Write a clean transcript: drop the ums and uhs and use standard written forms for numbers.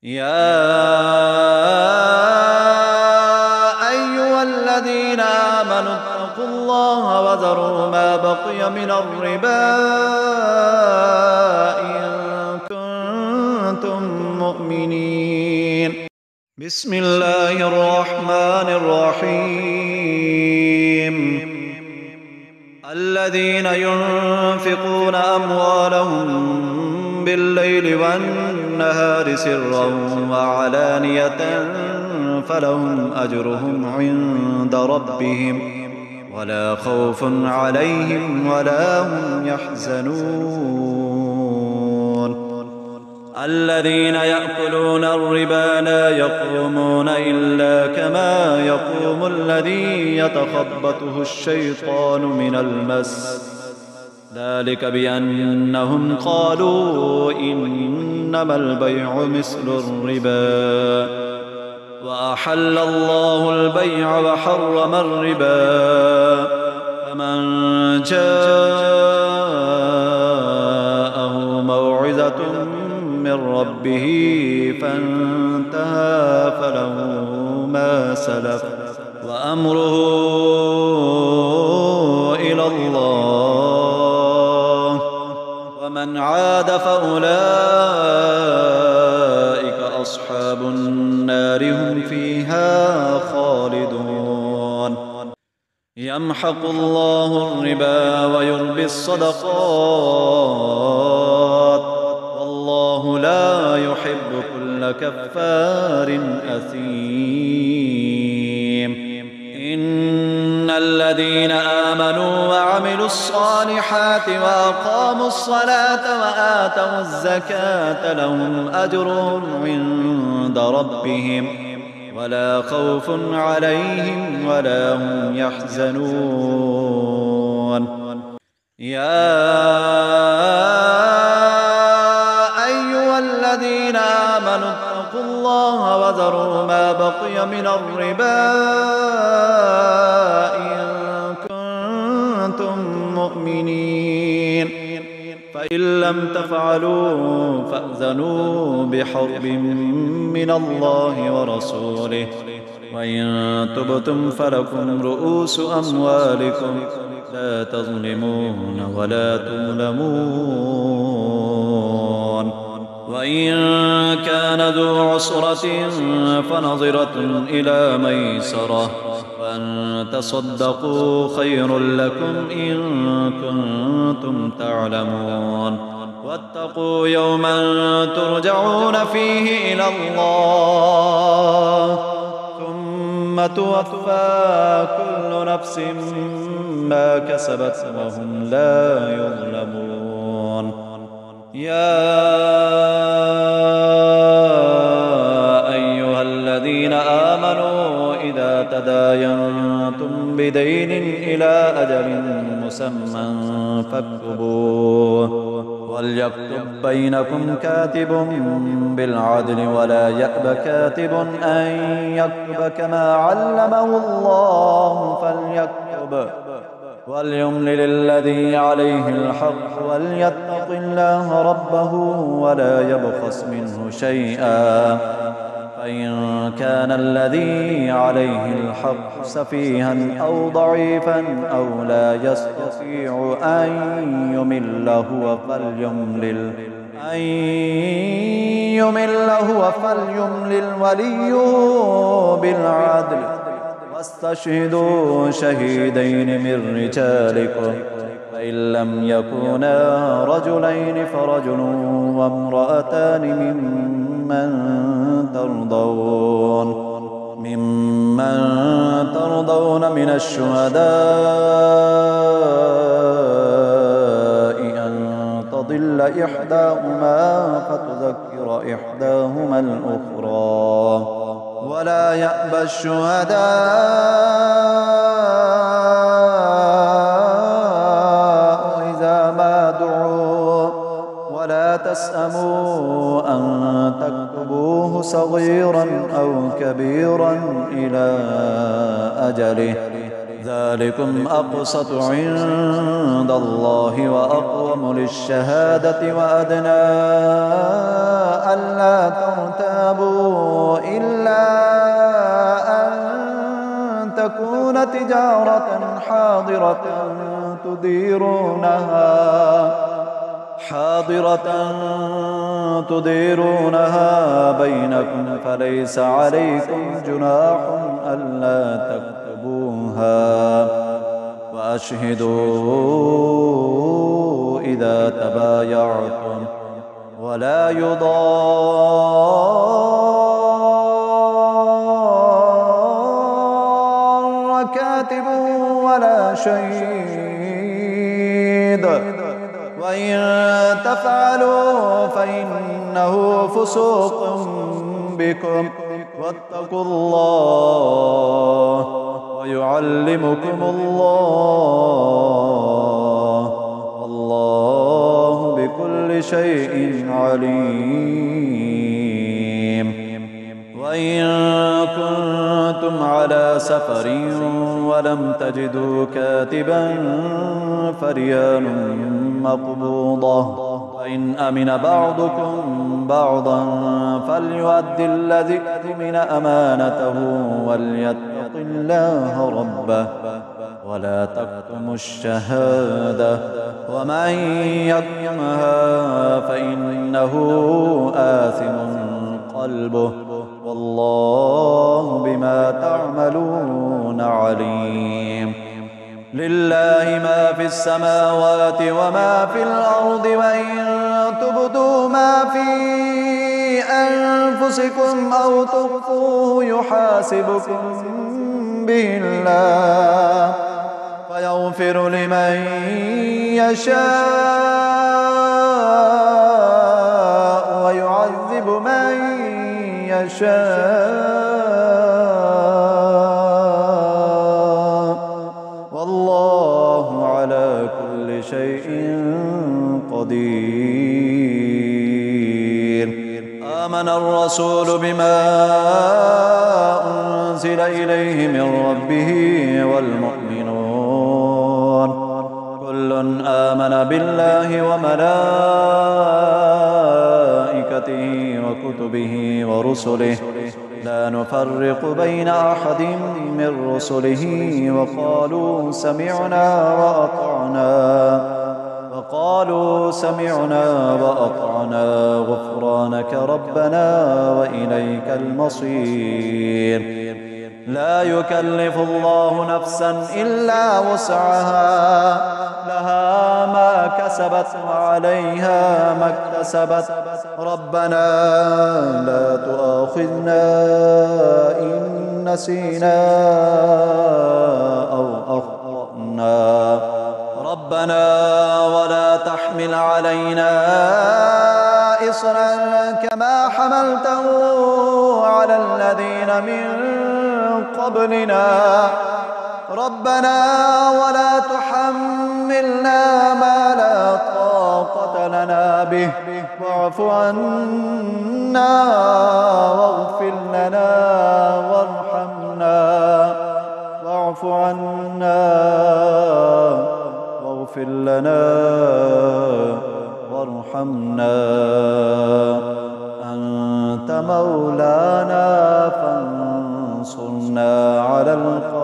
يا أيها الذين آمنوا اتقوا الله وذروا ما بقي من الربا إن كنتم مؤمنين. بسم الله الرحمن الرحيم. الذين ينفقون أموالهم بالليل والنهار سرا وعلانية فلهم أجرهم عند ربهم ولا خوف عليهم ولا هم يحزنون. الذين يأكلون الربا لا يقومون إلا كما يقوم الذي يتخبطه الشيطان من المس، ذلك بأنهم قالوا إنما البيع مثل الربا وأحل الله البيع وحرم الربا، فمن جاءه موعظة من ربه فانتهى فله ما سلف وأمره إلى الله، ومن عاد فأولئك أصحاب النار هم فيها خالدون. يمحق الله الربا ويربي الصدقات والله لا يحب كل كفار أثيم. إن الذين آمنوا وعملوا الصالحات وأقاموا الصلاة وآتوا الزكاة لهم أجرهم عند ربهم ولا خوف عليهم ولا هم يحزنون. يا أيها الذين آمنوا اتقوا الله وذروا ما بقي من الربا إن كنتم مؤمنين، فإن لم تفعلوا فأذنوا بحرب من الله ورسوله، وإن تبتم فلكم رؤوس أموالكم لا تظلمون ولا تظلمون. وإن كان ذو عسرة فنظرة إلى ميسرة وأن تصدقوا خير لكم إن كنتم تعلمون. واتقوا يوما ترجعون فيه إلى الله ثم توفى كل نفس ما كسبت وهم لا يظلمون. يا أيها الذين آمنوا إذا تداينتم بدين إلى أجل مسمى فاكتبوه وليكتب بينكم كاتب بالعدل ولا يأب كاتب أن يكتب كما علمه الله فليكتب وليملل الذي عليه الحق وليتق الله ربه ولا يبخس منه شيئا، فإن كان الذي عليه الحق سفيها أو ضعيفا أو لا يستطيع أن يمل هو فليملل وليه بالعدل، واستشهدوا شهيدين من رجالكم، فإن لم يكونا رجلين فرجل وامرأتان ممن ترضون من الشهداء أن تضل إحداهما فتذكر إحداهما الأخرى، ولا يأبى الشهداء إذا ما دعوا، ولا تسأموا أن تكتبوه صغيرا أو كبيرا إلى أجله، ذلكم أقسط عند الله وأقوم للشهادة وأدنى ألا ترتابوا إلا أن تكون تجارة حاضرة تديرونها بينكم فليس عليكم جناح ألا تكتبوها وأشهدوا إذا تبايعتم ولا يضار كاتب ولا شهيد وإن تفعلوا فإنه فسوق بكم واتقوا الله ويعلمكم الله والله بكل شيء عليم. وإن كنتم على سفر ولم تجدوا كاتبا فرهان مقبوضة فإن أمن بعضكم بعضا فليؤدي الذي اؤتمن أمانته وليتق الله ربه ولا تكتموا الشهادة ومن يكتمها فإنه آثم قلبه والله بما تعملون عليم. لله ما في السماوات وما في الأرض وإن تبدوا ما في أنفسكم أو تخفوه يحاسبكم به الله فيغفر لمن يشاء ويعذب من يشاء والله على كل شيء قدير. آمن الرسول بما أنزل إليه من ربه والمؤمنون كل آمن بالله وملائكته وكتبه ورسله لا نفرق بين أحد من رسله وقالوا سمعنا وأطعنا غفرانك ربنا وإليك المصير. لا يكلف الله نفسا إلا وسعها لها ما كسبت وعليها ما اكتسبت ربنا لا تؤاخذنا إن نسينا أو أخطأنا ربنا ولا تحمل علينا إصرا كما حملته على الذين من قبلنا ربنا ولا تحملنا ما لا طاقة لنا به واعف عنا واغفر لنا وارحمنا واعف عنا واغفر لنا وارحمنا أنت مولانا فانصرنا على القوم